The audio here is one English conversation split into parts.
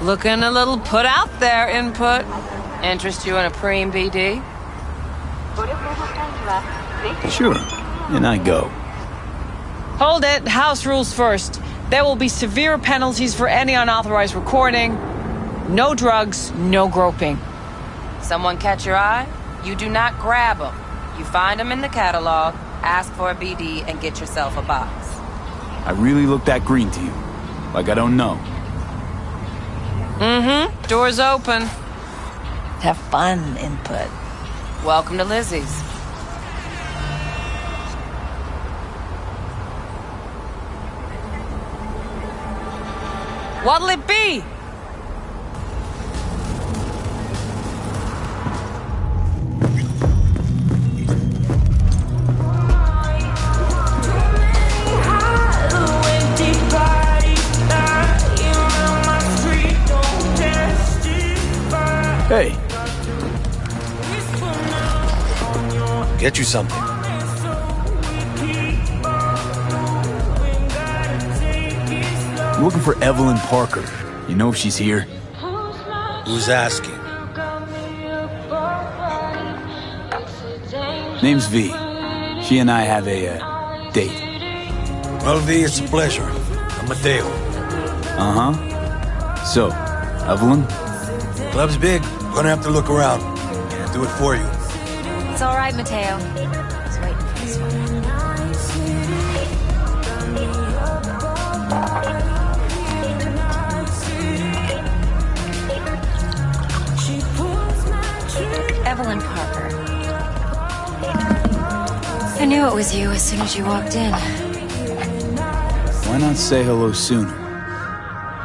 Looking a little put out there, Input. Interest you in a preem BD? Sure, and I go. Hold it. House rules first. There will be severe penalties for any unauthorized recording. No drugs, no groping. Someone catch your eye? You do not grab them. You find them in the catalog, ask for a BD, and get yourself a box. I really look that green to you. Like I don't know. Mm-hmm. Door's open. Have fun, Input. Welcome to Lizzie's. What'll it be? Hey. Get you something. I'm looking for Evelyn Parker. You know if she's here? Who's asking? Name's V. She and I have a date. Well, V, it's a pleasure. I'm Mateo. Uh-huh. So, Evelyn? Club's big. Gonna have to look around. Can't do it for you. It's all right, Mateo. I was waiting for this one. Evelyn Parker. I knew it was you as soon as you walked in. Why not say hello sooner?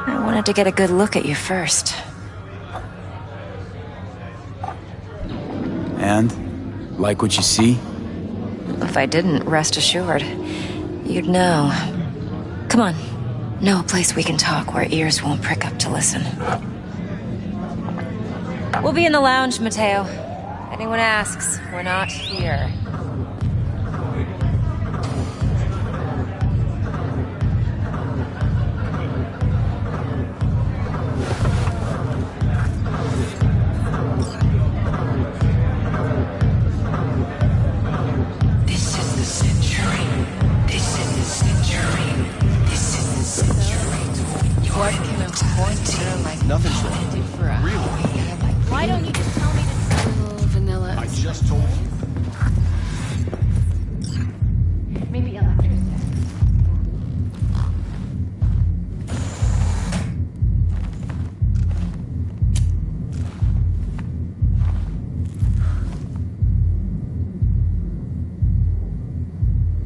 I wanted to get a good look at you first. And? Like what you see? If I didn't, rest assured, you'd know. Come on. Know a place we can talk where ears won't prick up to listen. We'll be in the lounge, Mateo. Anyone asks, we're not here. Nothing's wrong. Really? Why don't you just tell me to... Vanilla. I just told you. Maybe electricity.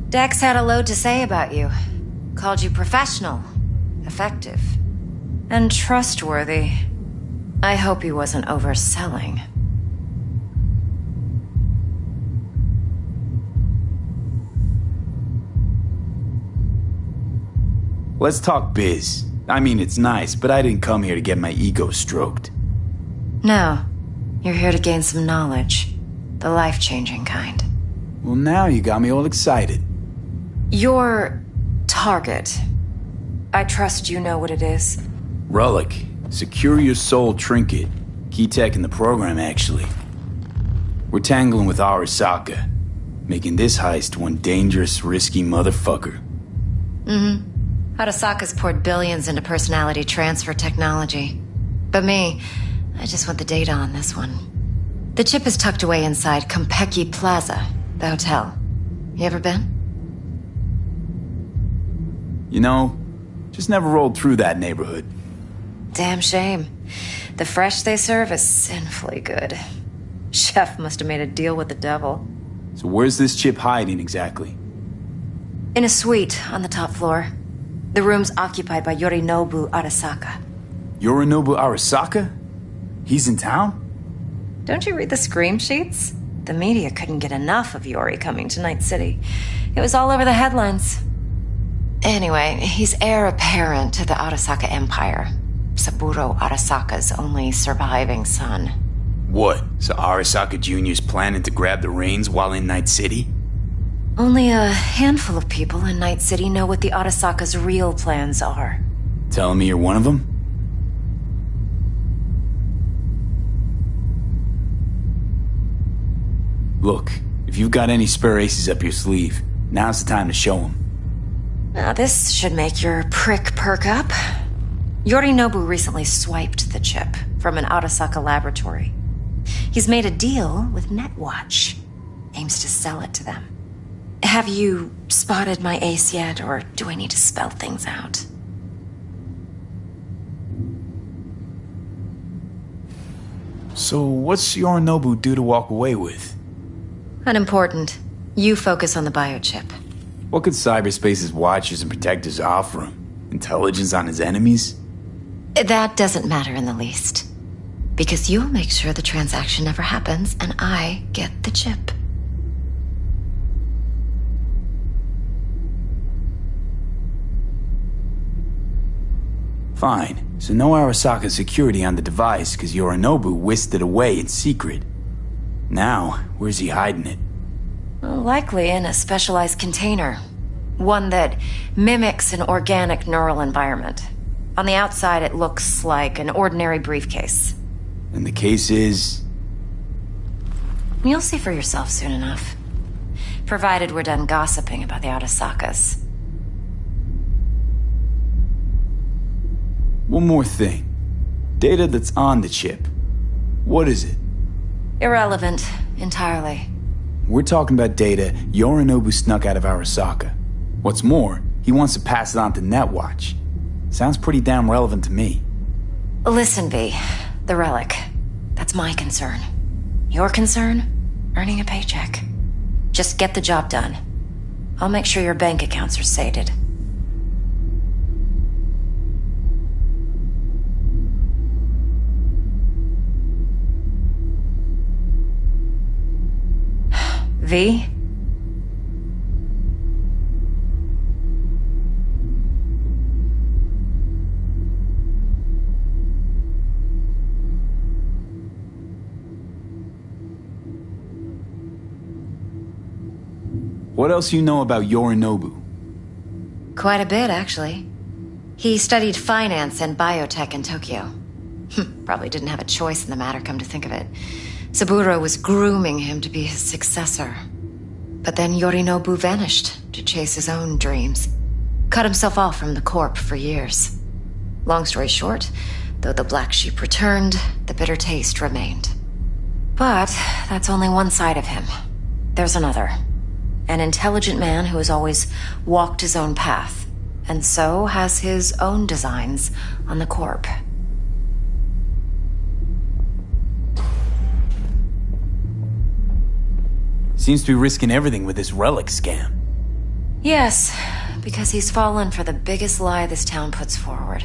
Dex had a load to say about you. Called you professional, effective, and trustworthy. I hope he wasn't overselling. Let's talk biz. I mean, it's nice, but I didn't come here to get my ego stroked. No, you're here to gain some knowledge. The life-changing kind. Well, now you got me all excited. Your target. I trust you know what it is. Relic. Secure your soul trinket. Key tech in the program, actually. We're tangling with Arasaka, making this heist one dangerous, risky motherfucker. Mm-hmm. Arasaka's poured billions into personality transfer technology. But me, I just want the data on this one. The chip is tucked away inside Kompeki Plaza, the hotel. You ever been? You know, just never rolled through that neighborhood. Damn shame. The fresh they serve is sinfully good. Chef must have made a deal with the devil. So where's this chip hiding exactly? In a suite on the top floor. The room's occupied by Yorinobu Arasaka. Yorinobu Arasaka? He's in town? Don't you read the scream sheets? The media couldn't get enough of Yori coming to Night City. It was all over the headlines. Anyway, he's heir apparent to the Arasaka Empire. Saburo Arasaka's only surviving son. What? So Arasaka Jr.'s planning to grab the reins while in Night City? Only a handful of people in Night City know what the Arasaka's real plans are. Telling me you're one of them? Look, if you've got any spare aces up your sleeve, now's the time to show them. Now this should make your prick perk up. Yorinobu recently swiped the chip from an Arasaka laboratory. He's made a deal with Netwatch. Aims to sell it to them. Have you spotted my ace yet, or do I need to spell things out? So what's Yorinobu due to walk away with? Unimportant. You focus on the biochip. What could cyberspace's watchers and protectors offer him? Intelligence on his enemies? That doesn't matter in the least. Because you'll make sure the transaction never happens, and I get the chip. Fine. So no Arasaka security on the device because Yorinobu whisked it away in secret. Now, where's he hiding it? Likely in a specialized container. One that mimics an organic neural environment. On the outside, it looks like an ordinary briefcase. And the case is... You'll see for yourself soon enough. Provided we're done gossiping about the Arasakas. One more thing. Data that's on the chip. What is it? Irrelevant, entirely. We're talking about data Yorinobu snuck out of Arasaka. What's more, he wants to pass it on to Netwatch. Sounds pretty damn relevant to me. Listen, V. The relic. That's my concern. Your concern? Earning a paycheck. Just get the job done. I'll make sure your bank accounts are sated. V? What else you know about Yorinobu? Quite a bit, actually. He studied finance and biotech in Tokyo. Probably didn't have a choice in the matter, come to think of it. Saburo was grooming him to be his successor. But then Yorinobu vanished to chase his own dreams. Cut himself off from the Corp for years. Long story short, though the black sheep returned, the bitter taste remained. But that's only one side of him. There's another. An intelligent man who has always walked his own path, and so has his own designs on the Corp. Seems to be risking everything with this relic scam. Yes, because he's fallen for the biggest lie this town puts forward.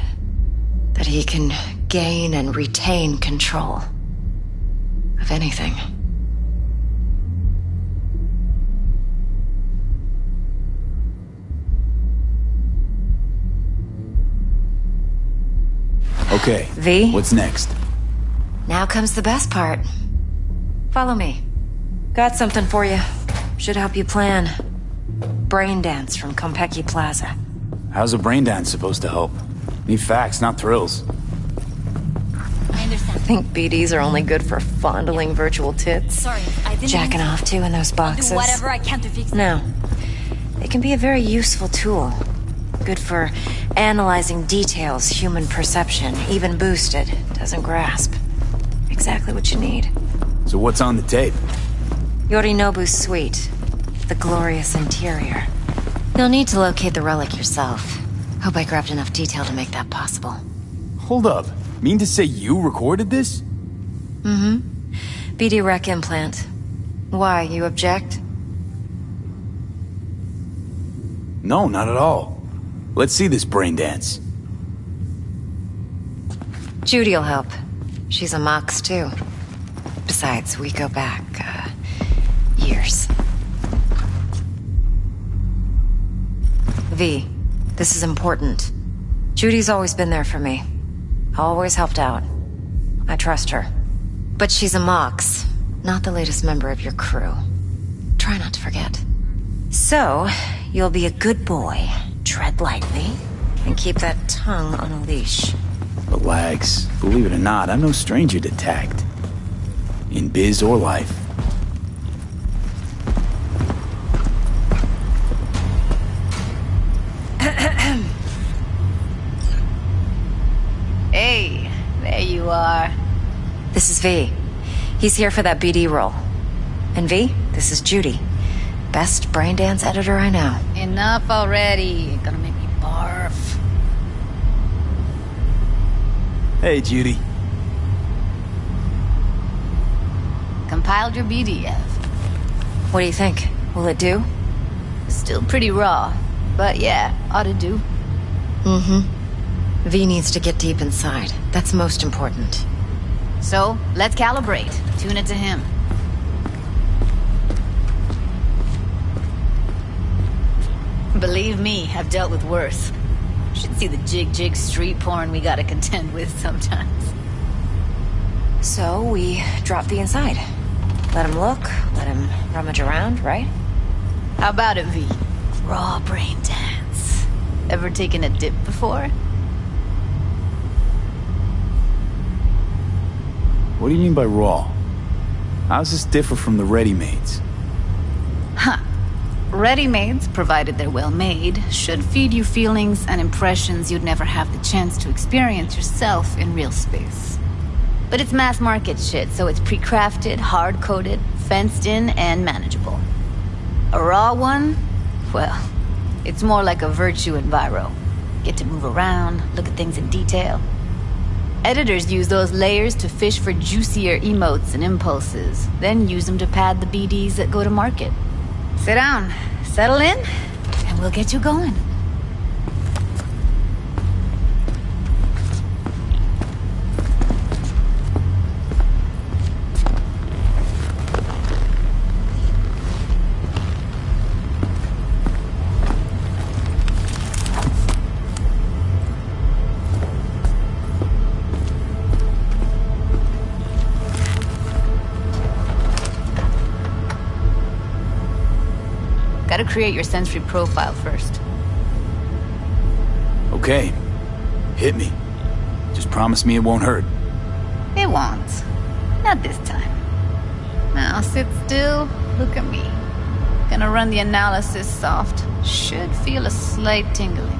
That he can gain and retain control of anything. Okay, V? What's next? Now comes the best part. Follow me. Got something for you. Should help you plan. Brain dance from Konpeki Plaza. How's a brain dance supposed to help? Need facts, not thrills. I understand. Think BDs are only good for fondling virtual tits? Sorry, I didn't Jacking mean off to in those to boxes? do whatever I can to fix it. No. They can be a very useful tool. Good for analyzing details human perception, even boosted, doesn't grasp. Exactly what you need. So what's on the tape? Yorinobu's suite. The glorious interior. You'll need to locate the relic yourself. Hope I grabbed enough detail to make that possible. Hold up. Mean to say you recorded this? Mm-hmm. BD rec implant. Why, you object? No, not at all. Let's see this brain dance. Judy'll help. She's a Mox, too. Besides, we go back, years. V, this is important. Judy's always been there for me. Always helped out. I trust her. But she's a Mox, not the latest member of your crew. Try not to forget. So, you'll be a good boy, tread lightly, And keep that tongue on a leash. Relax. Believe it or not, I'm no stranger to tact. In biz or life. Hey, there you are. This is V. He's here for that BD role. And V, this is Judy. Best brain dance editor I know. Enough already. Gonna make me barf. Hey, Judy. Compiled your BDF. What do you think? Will it do? Still pretty raw, but yeah, ought to do. V needs to get deep inside. That's most important. So, let's calibrate. Tune it to him. Believe me, I've dealt with worse. Should see the jig street porn we gotta contend with sometimes. So we drop V inside. Let him look, let him rummage around, right? How about it, V? Raw brain dance. Ever taken a dip before? What do you mean by raw? How does this differ from the ready-mades? Ready-mades, provided they're well made, should feed you feelings and impressions you'd never have the chance to experience yourself in real space. But it's mass market shit, so it's pre-crafted, hard-coded, fenced in, and manageable. A raw one? Well, it's more like a virtue enviro. Get to move around, look at things in detail. Editors use those layers to fish for juicier emotes and impulses, then use them to pad the BDs that go to market. Sit down, settle in, and we'll get you going. Gotta create your sensory profile first. Okay. Hit me. Just promise me it won't hurt. It won't. Not this time. Now sit still, look at me. Gonna run the analysis soft. Should feel a slight tingling.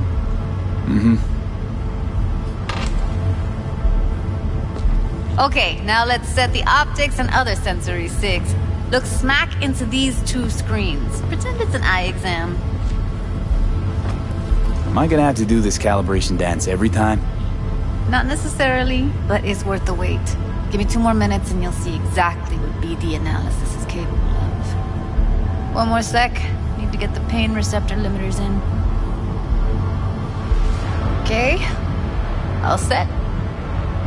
Okay, now let's set the optics and other sensory sigs. Look smack into these two screens. Pretend it's an eye exam. Am I gonna have to do this calibration dance every time? Not necessarily, but it's worth the wait. Give me 2 more minutes and you'll see exactly what BD analysis is capable of. 1 more sec. Need to get the pain receptor limiters in. Okay. All set.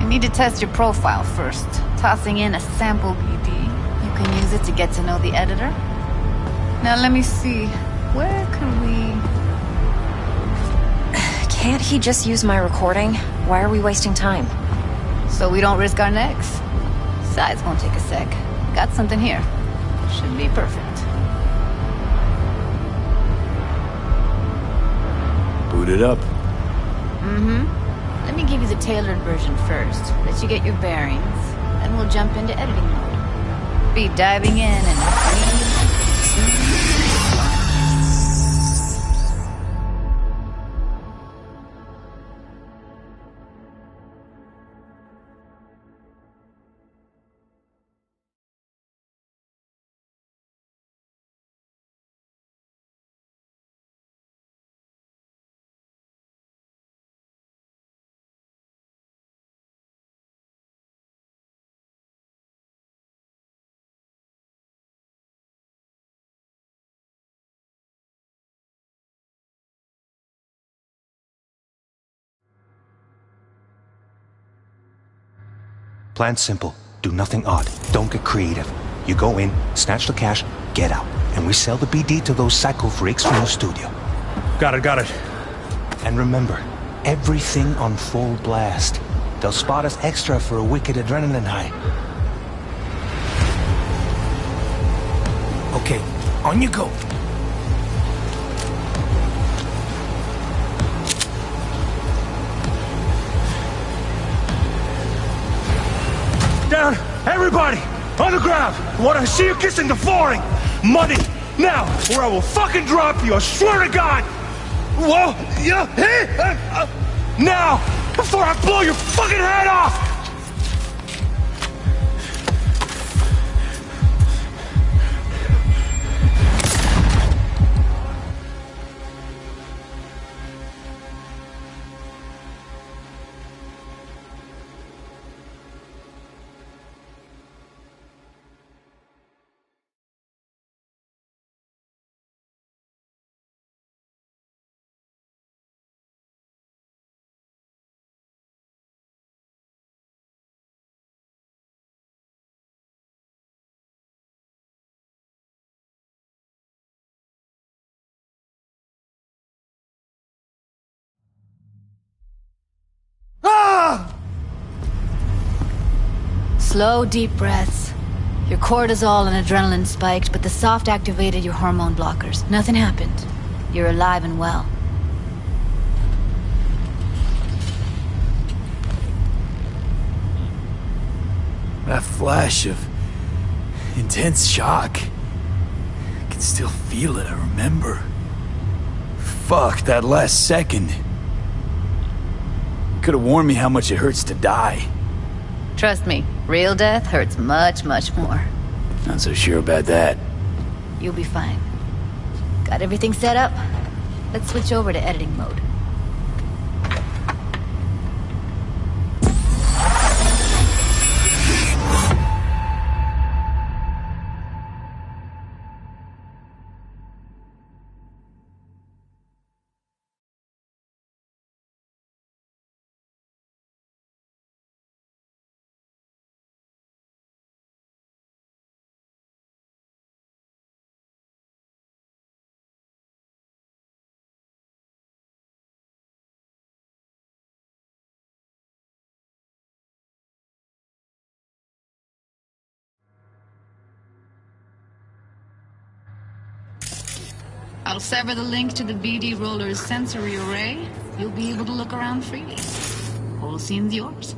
You need to test your profile first. Tossing in a sample BD. You can use it to get to know the editor. Now let me see. Where can we... Can't he just use my recording? Why are we wasting time? So we don't risk our necks. Size won't take a sec. Got something here. Should be perfect. Boot it up. Let me give you the tailored version first. Let you get your bearings. Then we'll jump into editing mode. Be diving in and... Plan's simple. Do nothing odd. Don't get creative. You go in, snatch the cash, get out. And we sell the BD to those psycho freaks from the studio. Got it. And remember, everything on full blast. They'll spot us extra for a wicked adrenaline high. Okay, on you go. Everybody, on the ground! I want to see you kissing the flooring! Money, now, or I will fucking drop you, I swear to God! Whoa, yeah, hey! Now, before I blow your fucking head off! Slow, deep breaths. Your cortisol and adrenaline spiked, but the soft activated your hormone blockers. Nothing happened. You're alive and well. That flash of intense shock. I can still feel it, I remember. Fuck, that last second. Could have warned me how much it hurts to die. Trust me, real death hurts much, much more. Not so sure about that. You'll be fine. Got everything set up? Let's switch over to editing mode. I'll sever the link to the BD Roller's sensory array. You'll be able to look around freely. Whole scene's yours.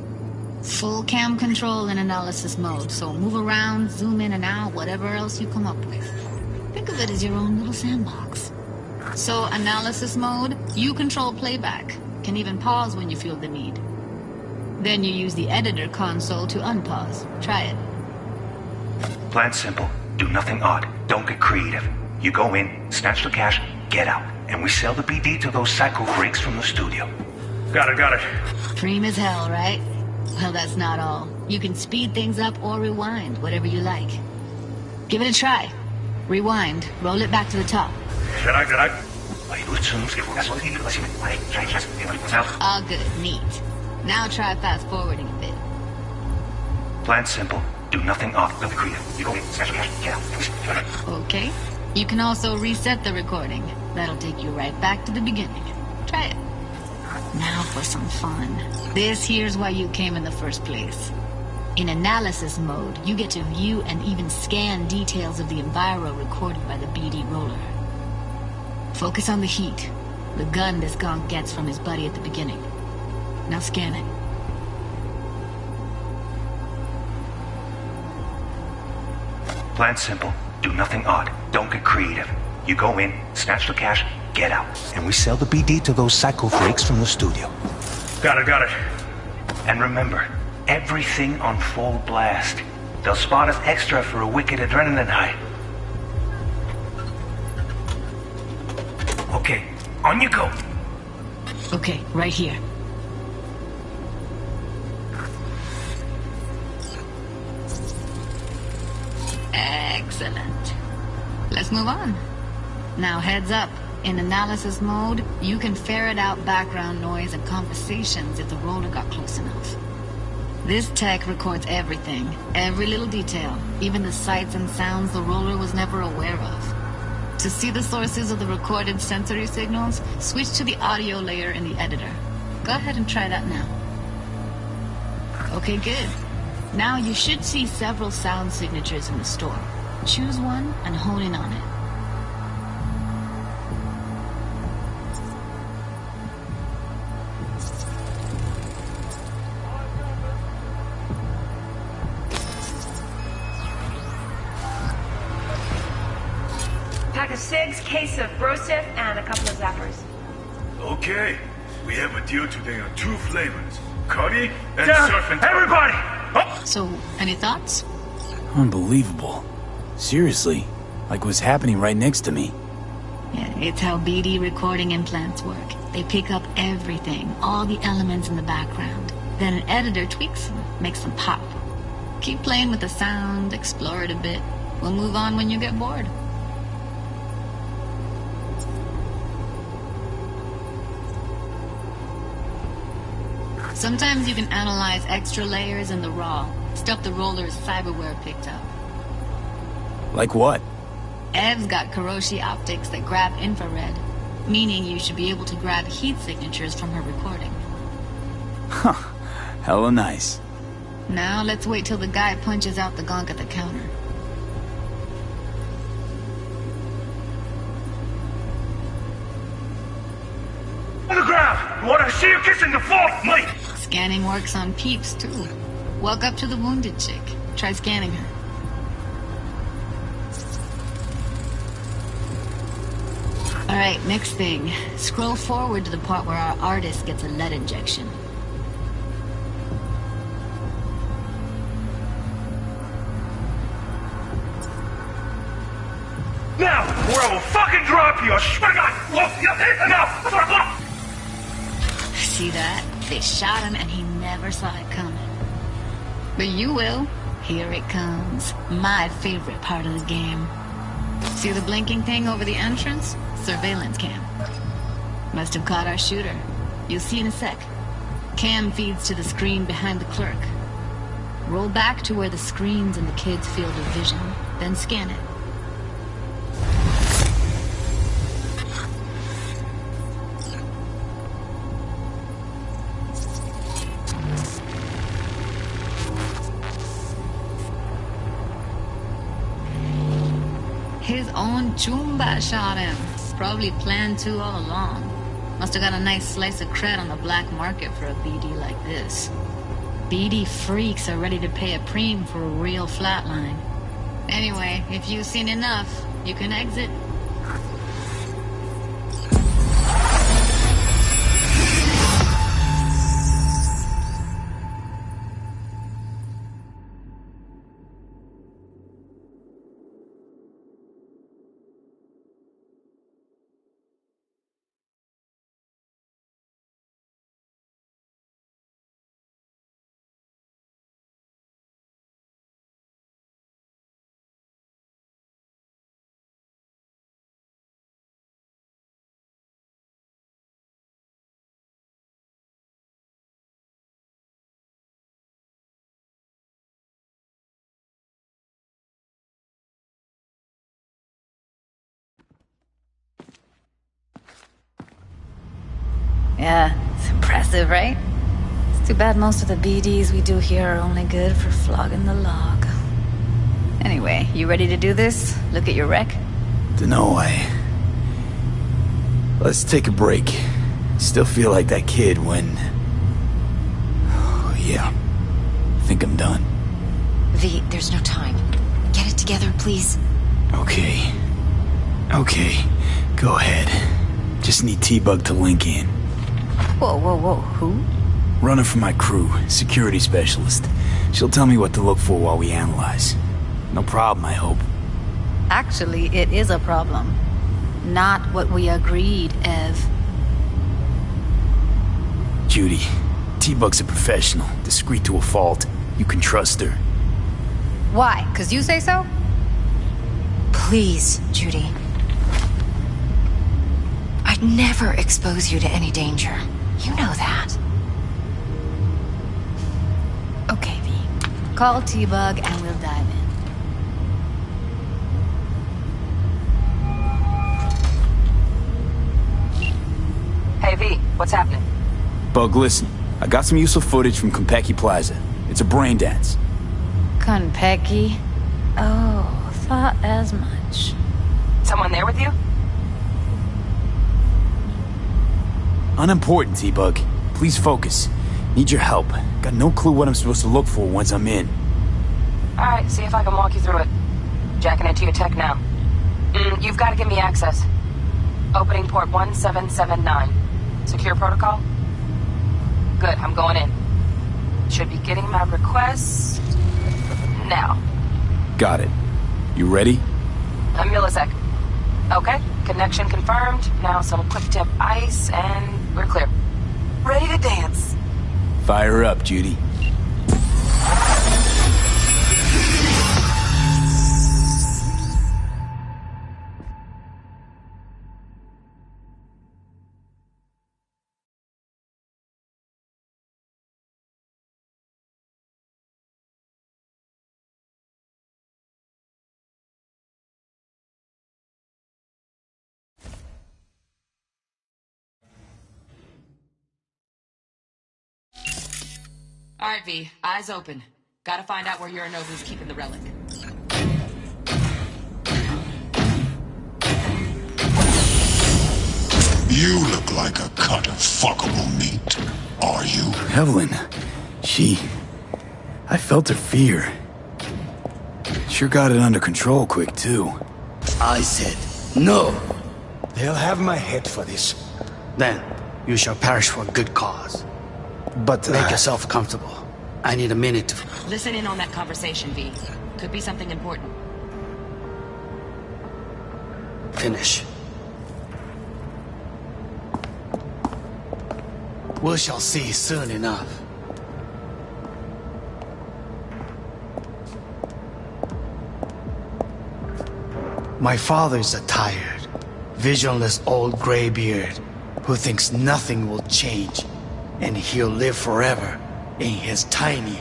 Full cam control in analysis mode, so move around, zoom in and out, whatever else you come up with. Think of it as your own little sandbox. So, analysis mode, you control playback. Can even pause when you feel the need. Then you use the editor console to unpause. Try it. Plan simple. Do nothing odd. Don't get creative. You go in, snatch the cash, get out, and we sell the BD to those psycho freaks from the studio. Got it. Cream as hell, right? Well, that's not all. You can speed things up or rewind, whatever you like. Give it a try. Rewind. Roll it back to the top. Did I? All good. Neat. Now try fast forwarding a bit. Plan simple. Do nothing odd. Don't be creative. You go in, snatch the cash, get out. Okay. You can also reset the recording. That'll take you right back to the beginning. Try it. Now for some fun. This here's why you came in the first place. In analysis mode, you get to view and even scan details of the enviro recorded by the BD roller. Focus on the heat, the gun this gonk gets from his buddy at the beginning. Now scan it. Plan simple. Do nothing odd. Don't get creative. You go in, snatch the cash, get out, and we sell the BD to those psycho freaks from the studio. Got it. And remember, everything on full blast. They'll spot us extra for a wicked adrenaline high. Okay, on you go. Okay, right here. Excellent. Let's move on. Now heads up. In analysis mode, you can ferret out background noise and conversations if the roller got close enough. This tech records everything, every little detail, even the sights and sounds the roller was never aware of. To see the sources of the recorded sensory signals, switch to the audio layer in the editor. Go ahead and try that now. Okay, good. Now you should see several sound signatures in the store. Choose one and hone in on it. pack of cigs, case of Brosif, and a couple of zappers. Okay. We have a deal today on 2 flavors. Curry and Down, surf and everybody! Oh. So, any thoughts? Unbelievable. Seriously, like what's happening right next to me. Yeah, it's how BD recording implants work. They pick up everything, all the elements in the background. Then an editor tweaks them, makes them pop. Keep playing with the sound, explore it a bit. We'll move on when you get bored. Sometimes you can analyze extra layers in the raw, stuff the roller's cyberware picked up. Like what? Ev's got Kiroshi optics that grab infrared, meaning you should be able to grab heat signatures from her recording. Huh. Hella nice. Now let's wait till the guy punches out the gonk at the counter. On the ground! You wanna see you kissing the floor, mate? Scanning works on peeps, too. Walk up to the wounded chick. Try scanning her. Alright, next thing. Scroll forward to the part where our artist gets a lead injection. Now, or I will fucking drop you! I swear to God! Whoa, enough! See that? They shot him and he never saw it coming. But you will. Here it comes. My favorite part of the game. See the blinking thing over the entrance? Surveillance cam. Must have caught our shooter. You'll see in a sec. Cam feeds to the screen behind the clerk. Roll back to where the screen's in the kid's field of vision, then scan it. His own Chumba shot him. Probably planned to all along. Must have got a nice slice of cred on the black market for a BD like this. BD freaks are ready to pay a preem for a real flatline. Anyway, if you've seen enough, you can exit. Yeah, it's impressive, right? It's too bad most of the BDs we do here are only good for flogging the log. Anyway, you ready to do this? Look at your wreck? Dunno, let's take a break. Still feel like that kid when... Oh, yeah. Think I'm done. V, there's no time. Get it together, please. Okay. Okay. Go ahead. Just need T-Bug to link in. Whoa, whoa, whoa, who? Runner for my crew, security specialist. She'll tell me what to look for while we analyze. No problem, I hope. Actually, it is a problem. Not what we agreed, Ev. Judy, T-Bug's a professional, discreet to a fault. You can trust her. Why? 'Cause you say so? Please, Judy. I'd never expose you to any danger. You know that. Okay, V. Call T-Bug and we'll dive in. Hey, V, what's happening? Bug, listen. I got some useful footage from Konpeki Plaza. It's a brain dance. Konpeki? Oh, thought as much. Someone there with you? Unimportant, T-Bug. Please focus. Need your help. Got no clue what I'm supposed to look for once I'm in. Alright, see if I can walk you through it. Jacking into your tech now. You've got to give me access. Opening port 1779. Secure protocol? Good, I'm going in. Should be getting my request now. Got it. You ready? A millisec. Okay, connection confirmed. Now some quick tip ice and we're clear. Ready to dance. Fire up, Judy. All right, V. Eyes open. Gotta find out where Yorinobu's keeping the relic. You look like a cut of fuckable meat. Are you? Evelyn. I felt her fear. Sure got it under control quick, too. I said, no. They'll have my head for this. Then, you shall perish for a good cause. But, Make yourself comfortable. I need a minute to... Listen in on that conversation, V. Could be something important. Finish. We shall see soon enough. My father's a tired, visionless old graybeard who thinks nothing will change, and he'll live forever in his tiny...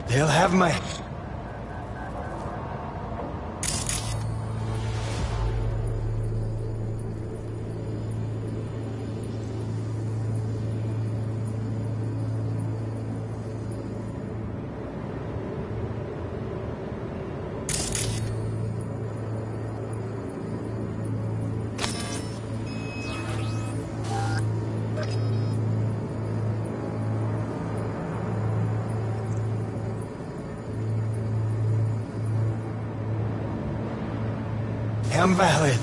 They'll have my... Valid.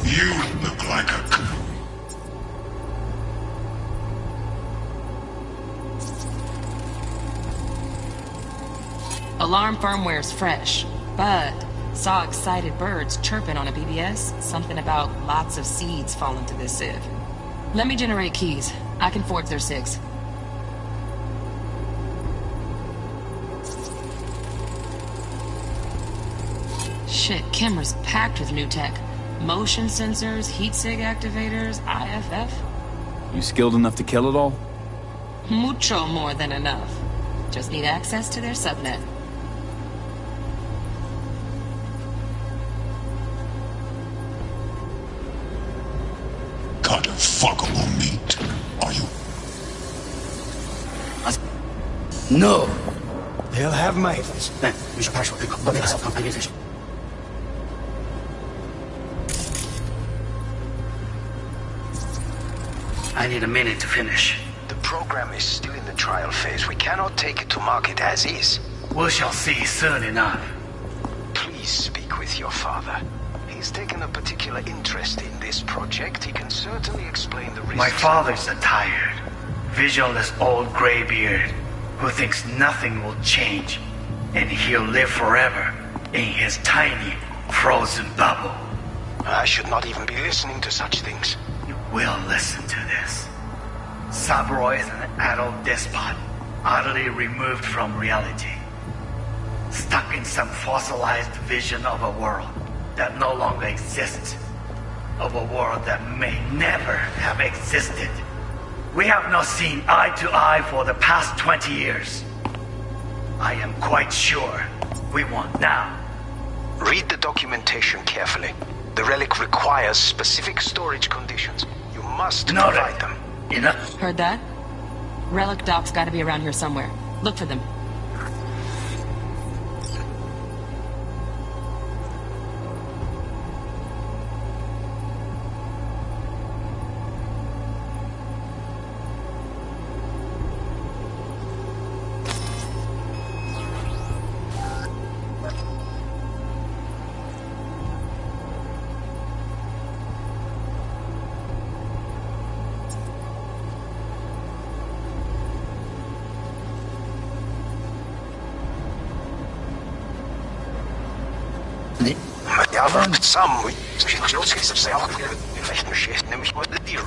You look like a... Alarm firmware's fresh, but saw excited birds chirping on a BBS. Something about lots of seeds falling to this sieve. Let me generate keys. I can forge their SIGs. Shit, camera's packed with new tech. Motion sensors, heat sig activators, IFF. You skilled enough to kill it all? Mucho more than enough. Just need access to their subnet. Cut of fuckable meat. Are you? No. They'll have my... Then, you shall perish for a good cause. Make yourself comfortable. I need a minute to finish. The program is still in the trial phase. We cannot take it to market as is. We shall see soon enough. Please speak with your father. He's taken a particular interest in this project. He can certainly explain the reasons. My father's a tired, visionless old graybeard who thinks nothing will change, and he'll live forever in his tiny, frozen bubble. I should not even be listening to such things. You will listen to this. Saburo is an adult despot, utterly removed from reality. Stuck in some fossilized vision of a world that no longer exists. Of a world that may never have existed. We have not seen eye to eye for the past 20 years. I am quite sure we want now. Read the documentation carefully. The relic requires specific storage conditions. You must provide them. Enough. Heard that? Relic doc's gotta be around here somewhere. Look for them. Ja, but some we vielleicht beschäftigen nämlich mit der Deal.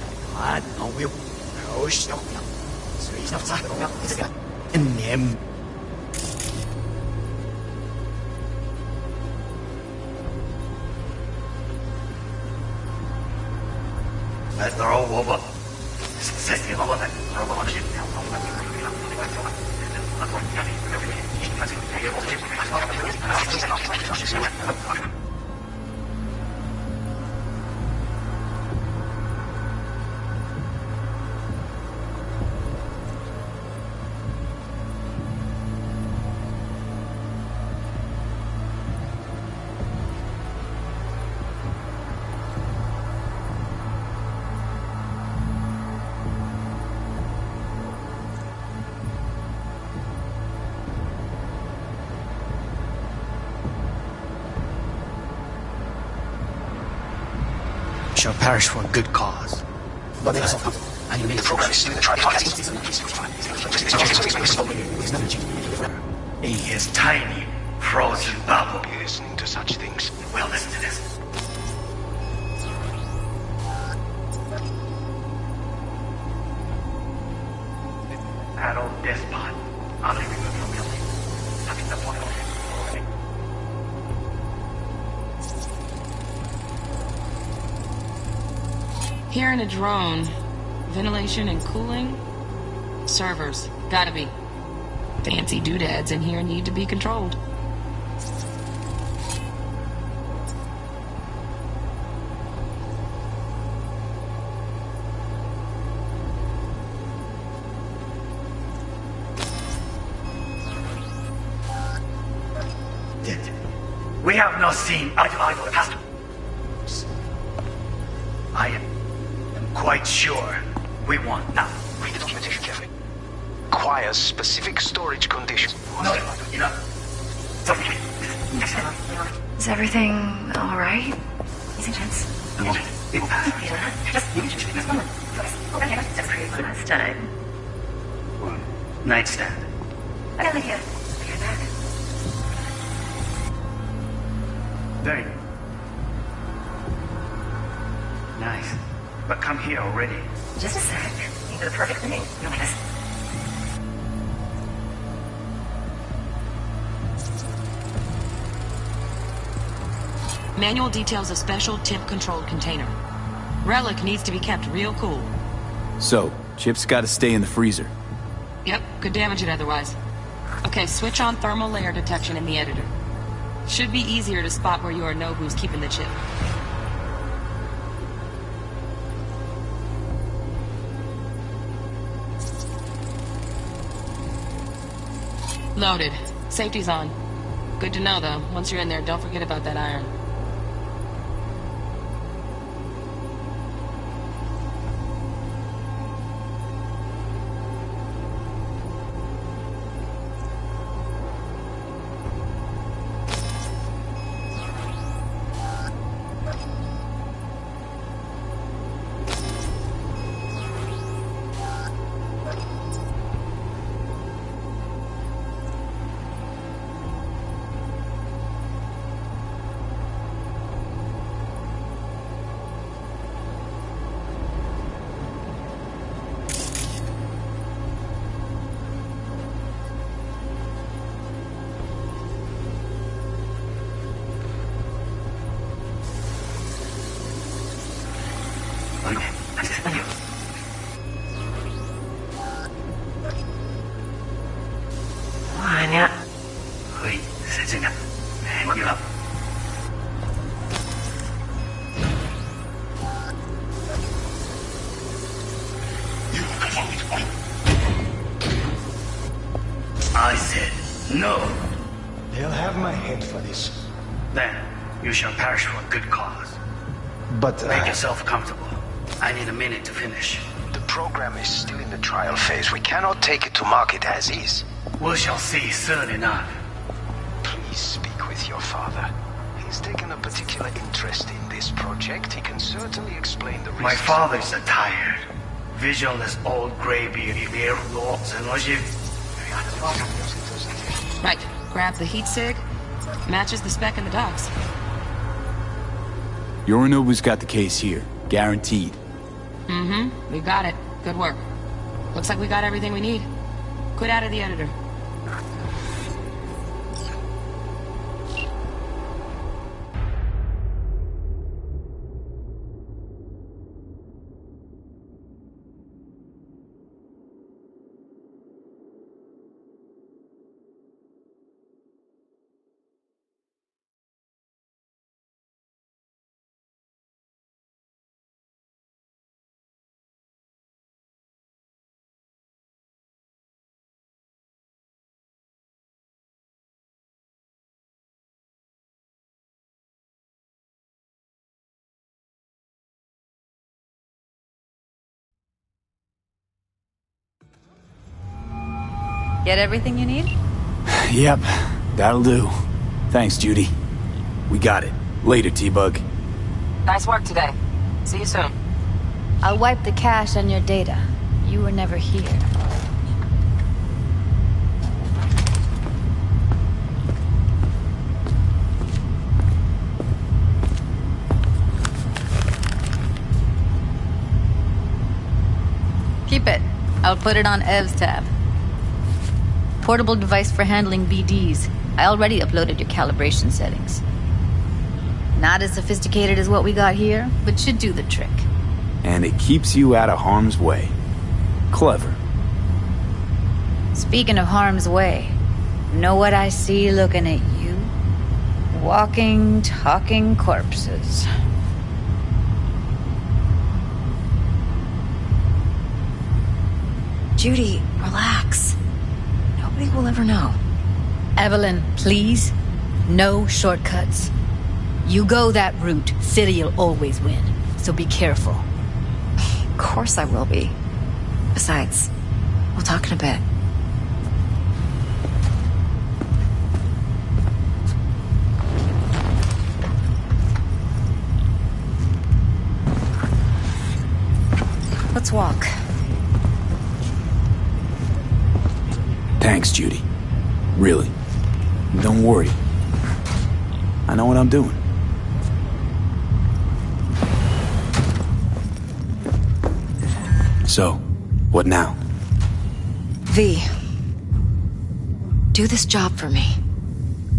Shall perish for a good cause. In his tiny, frozen bubble. Listening to such things. Well, listen to this. Adult despot. Utterly removed from reality. Sucking the point of Here in a drone. Ventilation and cooling? Servers. Gotta be. Fancy doodads in here need to be controlled. We have not seen eye to eye for the past. I am quite sure we want now. Read the documentation carefully. Requires specific storage conditions. No, enough. Is everything all right? Easy chance. Last time. Nightstand. I got an idea. Very nice. But come here already. Just a sec. You do the perfect thing. You know this. Manual details a special temp-controlled container. Relic needs to be kept real cool. So, Chip's gotta stay in the freezer. Yep, could damage it otherwise. Okay, switch on thermal layer detection in the editor. Should be easier to spot where you or know who's keeping the chip. Loaded. Safety's on. Good to know, though. Once you're in there, don't forget about that iron. Anya. No. They'll have my head for this. Then you shall perish for a good cause. But, Make yourself comfortable. I need a minute to finish. The program is still in the trial phase. We cannot take it to market as is. We shall see soon enough. Please speak with your father. He's taken a particular interest in this project. He can certainly explain the reasons. My father is a tired, visionless old graybeard mere lords and Right. Grab the heat sig. Matches the spec in the docs. Yorinobu's got the case here. Guaranteed. Mm-hmm. We got it. Good work. Looks like we got everything we need. Quit out of the editor. Get everything you need? Yep, that'll do. Thanks, Judy. We got it. Later, T-Bug. Nice work today. See you soon. I'll wipe the cache on your data. You were never here. Keep it. I'll put it on Ev's tab. Portable device for handling BDs. I already uploaded your calibration settings. Not as sophisticated as what we got here, but should do the trick. And it keeps you out of harm's way. Clever. Speaking of harm's way, know what I see looking at you? Walking, talking corpses. Judy, relax. Nobody will ever know. Evelyn, please. No shortcuts. You go that route, City'll always win. So be careful. Of course I will be. Besides, we'll talk in a bit. Let's walk. Thanks, Judy. Really. Don't worry. I know what I'm doing. So, what now? V. Do this job for me.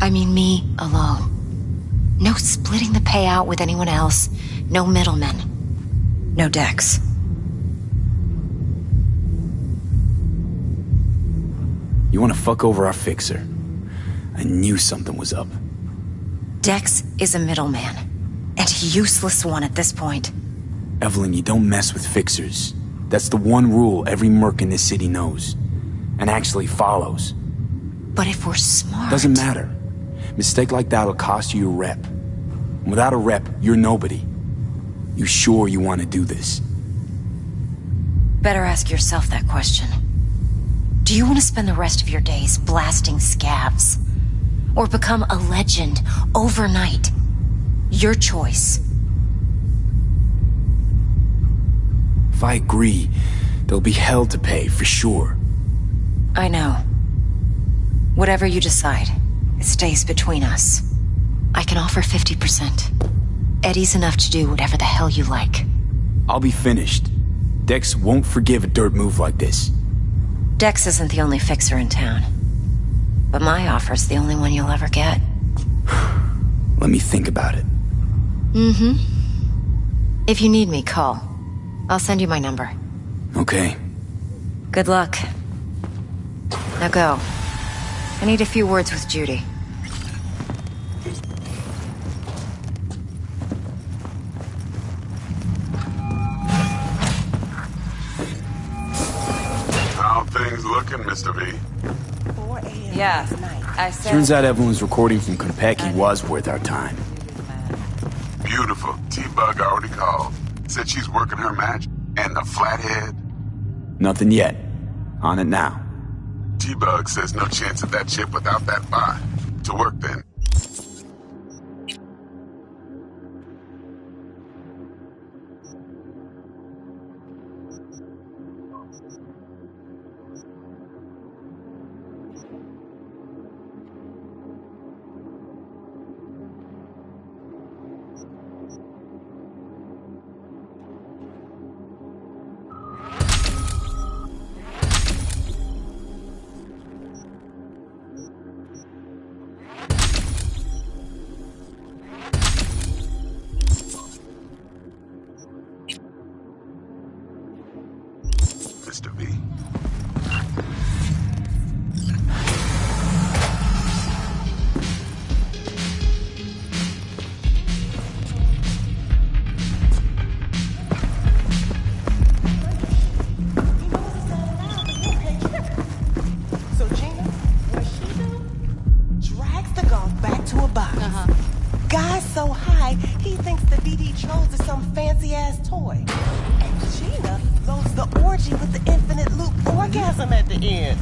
I mean me alone. No splitting the payout with anyone else. No middlemen. No Dex. You want to fuck over our fixer? I knew something was up. Dex is a middleman. And a useless one at this point. Evelyn, you don't mess with fixers. That's the one rule every merc in this city knows. And actually follows. But if we're smart... Doesn't matter. Mistake like that'll cost you your rep. Without a rep, you're nobody. You sure you want to do this? Better ask yourself that question. Do you want to spend the rest of your days blasting scavs? Or become a legend overnight? Your choice. If I agree, there'll be hell to pay, for sure. I know. Whatever you decide, it stays between us. I can offer 50%. Eddie's enough to do whatever the hell you like. I'll be finished. Dex won't forgive a dirt move like this. Dex isn't the only fixer in town. But my offer's the only one you'll ever get. Let me think about it. Mm-hmm. If you need me, call. I'll send you my number. Okay. Good luck. Now go. I need a few words with Judy. How things looking, Mr. V? Yeah, I said... Turns out Evelyn's recording from Konpeki was worth our time. Beautiful. T-Bug already called. Said she's working her match. And the flathead? Nothing yet. On it now. T-Bug says no chance of that chip without that bot. To work then. Mr. V. So Gina, what she do? Drags the golf back to a box. Guy's so high, he thinks the DD Trolls is some fancy-ass toy. And Gina loads the orgy with the infinite loop orgasm at the end.